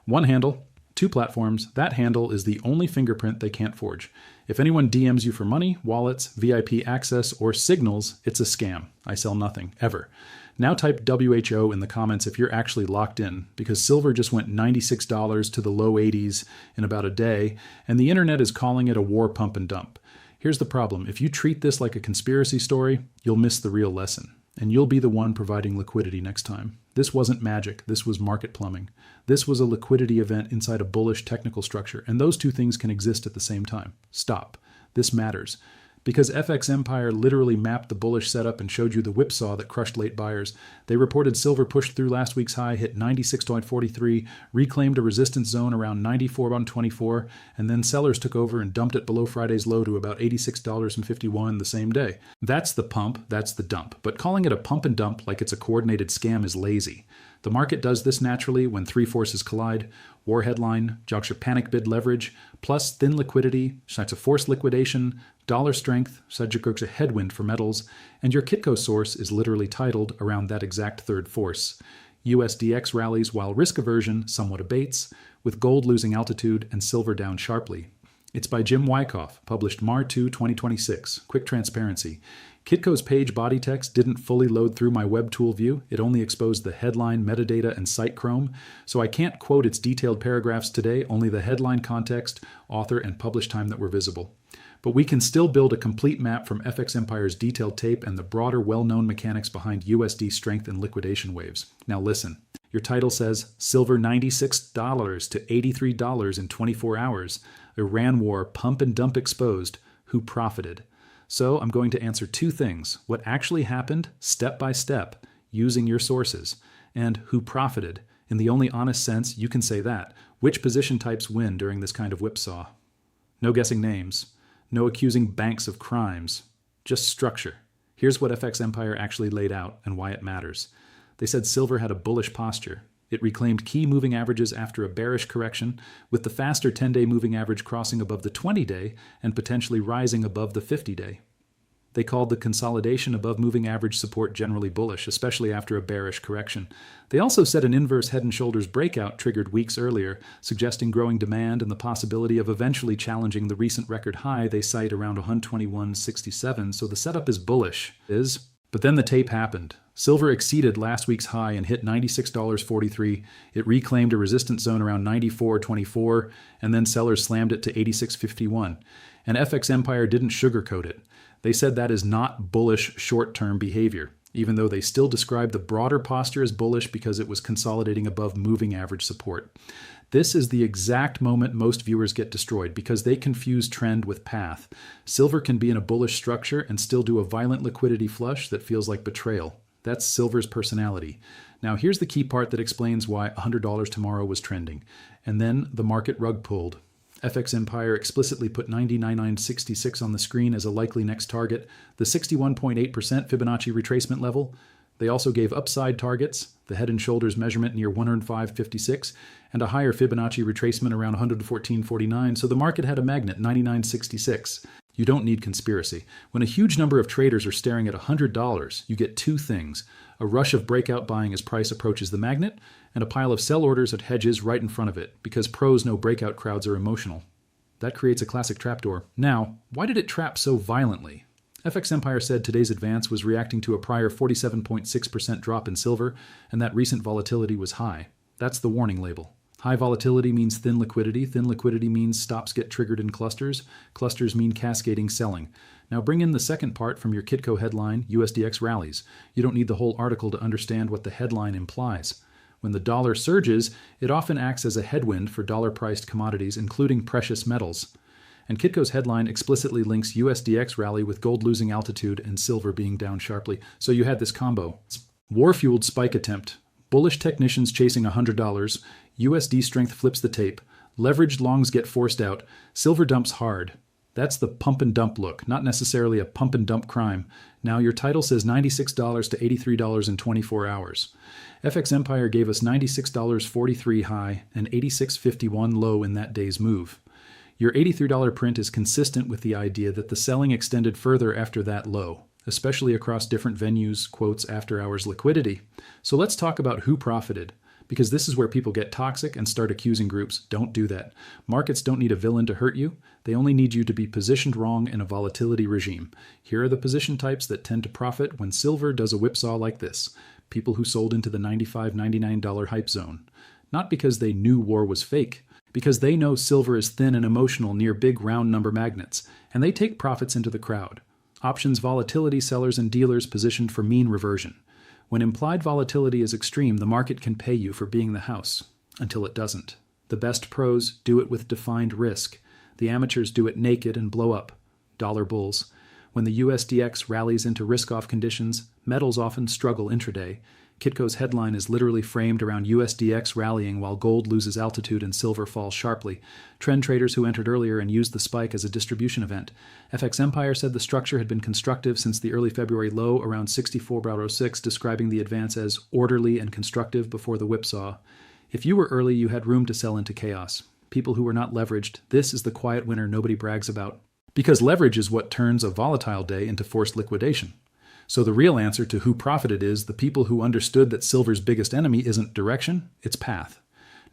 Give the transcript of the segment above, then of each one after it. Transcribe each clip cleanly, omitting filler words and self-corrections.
One handle, two platforms. That handle is the only fingerprint they can't forge. If anyone DMs you for money, wallets, VIP access, or signals, it's a scam. I sell nothing, ever. Now type WHO in the comments if you're actually locked in, because silver just went $96 to the low 80s in about a day, and the internet is calling it a war pump and dump. Here's the problem. If you treat this like a conspiracy story, you'll miss the real lesson, and you'll be the one providing liquidity next time. This wasn't magic. This was market plumbing. This was a liquidity event inside a bullish technical structure, and those two things can exist at the same time. Stop. This matters. Because FX Empire literally mapped the bullish setup and showed you the whipsaw that crushed late buyers. They reported silver pushed through last week's high, hit 96.43, reclaimed a resistance zone around 94.24, and then sellers took over and dumped it below Friday's low to about $86.51 the same day. That's the pump, that's the dump. But calling it a pump and dump like it's a coordinated scam is lazy. The market does this naturally when three forces collide: war headline, juncture panic bid leverage, plus thin liquidity, such a forced liquidation, dollar strength, such a headwind for metals, and your Kitco source is literally titled around that exact third force. USDX rallies while risk aversion somewhat abates, with gold losing altitude and silver down sharply. It's by Jim Wyckoff, published Mar 2, 2026. Quick transparency. Kitco's page body text didn't fully load through my web tool view. It only exposed the headline, metadata, and site Chrome, so I can't quote its detailed paragraphs today, only the headline context, author, and publish time that were visible. But we can still build a complete map from FX Empire's detailed tape and the broader well-known mechanics behind USD strength and liquidation waves. Now listen. Your title says, Silver $96 to $83 in 24 hours. Iran war pump and dump exposed. Who profited? So I'm going to answer two things: what actually happened, step by step, using your sources, and who profited. In the only honest sense you can say that. Which position types win during this kind of whipsaw? No guessing names. No accusing banks of crimes. Just structure. Here's what FX Empire actually laid out and why it matters. They said silver had a bullish posture. It reclaimed key moving averages after a bearish correction, with the faster 10-day moving average crossing above the 20-day and potentially rising above the 50-day. They called the consolidation above moving average support generally bullish, especially after a bearish correction. They also said an inverse head and shoulders breakout triggered weeks earlier, suggesting growing demand and the possibility of eventually challenging the recent record high they cite around 121.67, so the setup is bullish. But then the tape happened. Silver exceeded last week's high and hit $96.43. It reclaimed a resistance zone around 94.24, and then sellers slammed it to 86.51. And FX Empire didn't sugarcoat it. They said that is not bullish short-term behavior, even though they still described the broader posture as bullish because it was consolidating above moving average support. This is the exact moment most viewers get destroyed because they confuse trend with path. Silver can be in a bullish structure and still do a violent liquidity flush that feels like betrayal. That's silver's personality. Now here's the key part that explains why $100 tomorrow was trending. And then the market rug pulled. FX Empire explicitly put 99.966 on the screen as a likely next target, the 61.8% Fibonacci retracement level. They also gave upside targets, the head and shoulders measurement near 105.56, and a higher Fibonacci retracement around 114.49, so the market had a magnet, 99.66. You don't need conspiracy. When a huge number of traders are staring at $100, you get two things: a rush of breakout buying as price approaches the magnet, and a pile of sell orders at hedges right in front of it, because pros know breakout crowds are emotional. That creates a classic trapdoor. Now, why did it trap so violently? FX Empire said today's advance was reacting to a prior 47.6% drop in silver, and that recent volatility was high. That's the warning label. High volatility means thin liquidity. Thin liquidity means stops get triggered in clusters. Clusters mean cascading selling. Now bring in the second part from your Kitco headline, USDX rallies. You don't need the whole article to understand what the headline implies. When the dollar surges, it often acts as a headwind for dollar-priced commodities, including precious metals. And Kitco's headline explicitly links USDX rally with gold losing altitude and silver being down sharply. So you had this combo. War-fueled spike attempt. Bullish technicians chasing $100. USD strength flips the tape. Leveraged longs get forced out. Silver dumps hard. That's the pump and dump look, not necessarily a pump and dump crime. Now your title says $96 to $83 in 24 hours. FX Empire gave us $96.43 high and $86.51 low in that day's move. Your $83 print is consistent with the idea that the selling extended further after that low, especially across different venues, quotes, after hours liquidity. So let's talk about who profited. Because this is where people get toxic and start accusing groups. Don't do that. Markets don't need a villain to hurt you. They only need you to be positioned wrong in a volatility regime. Here are the position types that tend to profit when silver does a whipsaw like this. People who sold into the $95, $99 hype zone. Not because they knew war was fake, because they know silver is thin and emotional near big round number magnets, and they take profits into the crowd. Options volatility sellers and dealers positioned for mean reversion. When implied volatility is extreme, the market can pay you for being the house, until it doesn't. The best pros do it with defined risk. The amateurs do it naked and blow up. Dollar bulls. When the USDX rallies into risk-off conditions, metals often struggle intraday. Kitco's headline is literally framed around USDX rallying while gold loses altitude and silver falls sharply. Trend traders who entered earlier and used the spike as a distribution event. FX Empire said the structure had been constructive since the early February low around 64.06, describing the advance as orderly and constructive before the whipsaw. If you were early, you had room to sell into chaos. People who were not leveraged, this is the quiet winner nobody brags about. Because leverage is what turns a volatile day into forced liquidation. So the real answer to who profited is the people who understood that silver's biggest enemy isn't direction, it's path.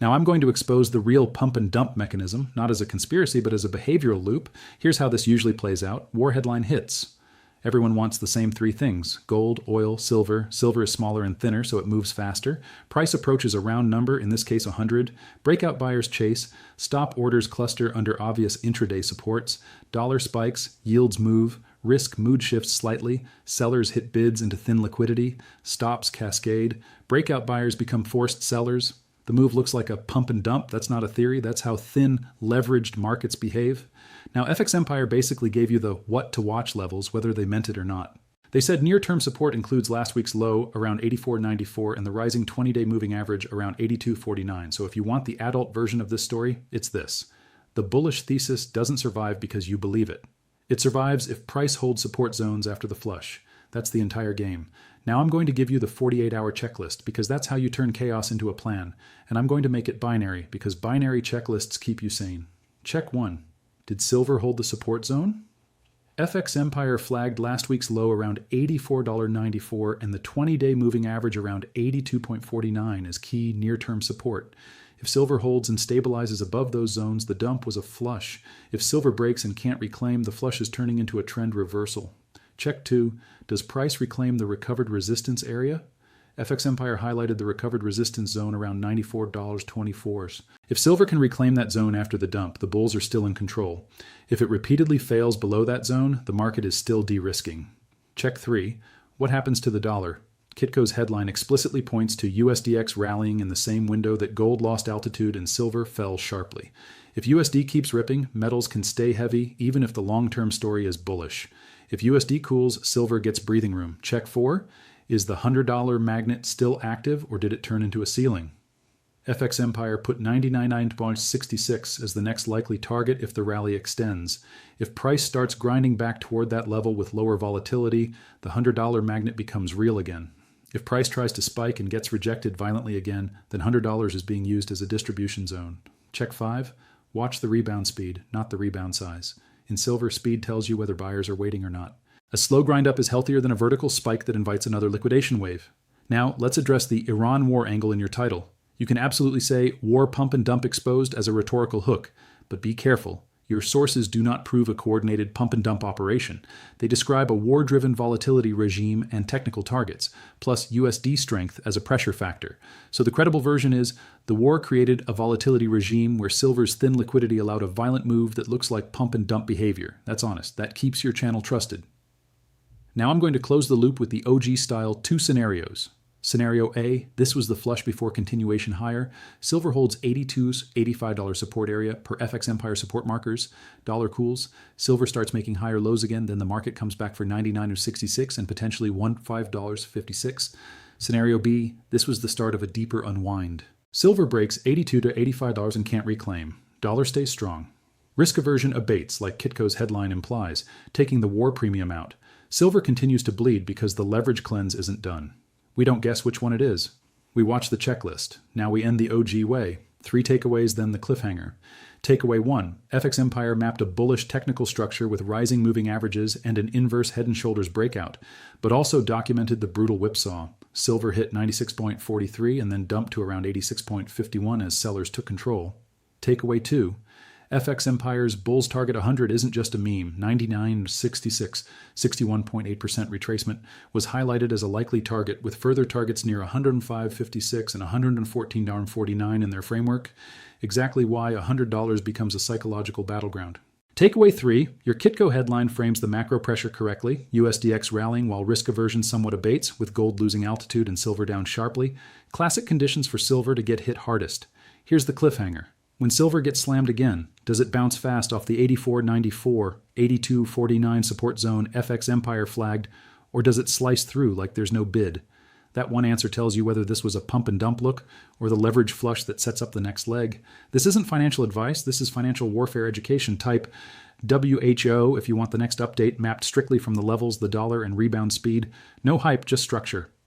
Now I'm going to expose the real pump and dump mechanism, not as a conspiracy, but as a behavioral loop. Here's how this usually plays out. War headline hits. Everyone wants the same three things: gold, oil, silver. Silver is smaller and thinner, so it moves faster. Price approaches a round number, in this case 100. Breakout buyers chase. Stop orders cluster under obvious intraday supports. Dollar spikes. Yields move. Risk mood shifts slightly. Sellers hit bids into thin liquidity. Stops cascade. Breakout buyers become forced sellers. The move looks like a pump and dump. That's not a theory. That's how thin, leveraged markets behave. Now, FX Empire basically gave you the what to watch levels, whether they meant it or not. They said near-term support includes last week's low around 84.94 and the rising 20-day moving average around 82.49. So if you want the adult version of this story, it's this. The bullish thesis doesn't survive because you believe it. It survives if price holds support zones after the flush. That's the entire game. Now I'm going to give you the 48-hour checklist because that's how you turn chaos into a plan. And I'm going to make it binary because binary checklists keep you sane. Check 1. Did silver hold the support zone? FX Empire flagged last week's low around $84.94 and the 20-day moving average around 82.49 as key near-term support. If silver holds and stabilizes above those zones, the dump was a flush. If silver breaks and can't reclaim, the flush is turning into a trend reversal. Check 2. Does price reclaim the recovered resistance area? FX Empire highlighted the recovered resistance zone around $94.24. If silver can reclaim that zone after the dump, the bulls are still in control. If it repeatedly fails below that zone, the market is still de-risking. Check 3. What happens to the dollar? Kitco's headline explicitly points to USDX rallying in the same window that gold lost altitude and silver fell sharply. If USD keeps ripping, metals can stay heavy even if the long-term story is bullish. If USD cools, silver gets breathing room. Check 4. Is the $100 magnet still active or did it turn into a ceiling? FX Empire put 99.66 as the next likely target if the rally extends. If price starts grinding back toward that level with lower volatility, the $100 magnet becomes real again. If price tries to spike and gets rejected violently again, then $100 is being used as a distribution zone. Check 5. Watch the rebound speed, not the rebound size. In silver, speed tells you whether buyers are waiting or not. A slow grind up is healthier than a vertical spike that invites another liquidation wave. Now, let's address the Iran war angle in your title. You can absolutely say war pump and dump exposed as a rhetorical hook, but be careful. Your sources do not prove a coordinated pump and dump operation. They describe a war-driven volatility regime and technical targets, plus USD strength as a pressure factor. So the credible version is, the war created a volatility regime where silver's thin liquidity allowed a violent move that looks like pump and dump behavior. That's honest. That keeps your channel trusted. Now I'm going to close the loop with the OG-style 2 scenarios. Scenario A, this was the flush before continuation higher. Silver holds $82's $85 support area per FX Empire support markers. Dollar cools. Silver starts making higher lows again, then the market comes back for $99.66 and potentially $15.56. Scenario B, this was the start of a deeper unwind. Silver breaks $82 to $85 and can't reclaim. Dollar stays strong. Risk aversion abates, like Kitco's headline implies, taking the war premium out. Silver continues to bleed because the leverage cleanse isn't done. We don't guess which one it is. We watch the checklist. Now we end the OG way. 3 takeaways, then the cliffhanger. Takeaway 1. FX Empire mapped a bullish technical structure with rising moving averages and an inverse head and shoulders breakout, but also documented the brutal whipsaw. Silver hit 96.43 and then dumped to around 86.51 as sellers took control. Takeaway 2. FX Empire's Bulls Target 100 isn't just a meme. 99.66, 61.8% retracement was highlighted as a likely target, with further targets near 105.56 and 114.49 in their framework. Exactly why $100 becomes a psychological battleground. Takeaway 3, your Kitco headline frames the macro pressure correctly, USDX rallying while risk aversion somewhat abates, with gold losing altitude and silver down sharply. Classic conditions for silver to get hit hardest. Here's the cliffhanger. When silver gets slammed again, does it bounce fast off the 84.94, 82.49 support zone FX Empire flagged, or does it slice through like there's no bid? That one answer tells you whether this was a pump and dump look or the leverage flush that sets up the next leg. This isn't financial advice. This is financial warfare education. Type WHO if you want the next update mapped strictly from the levels, the dollar, and rebound speed. No hype, just structure.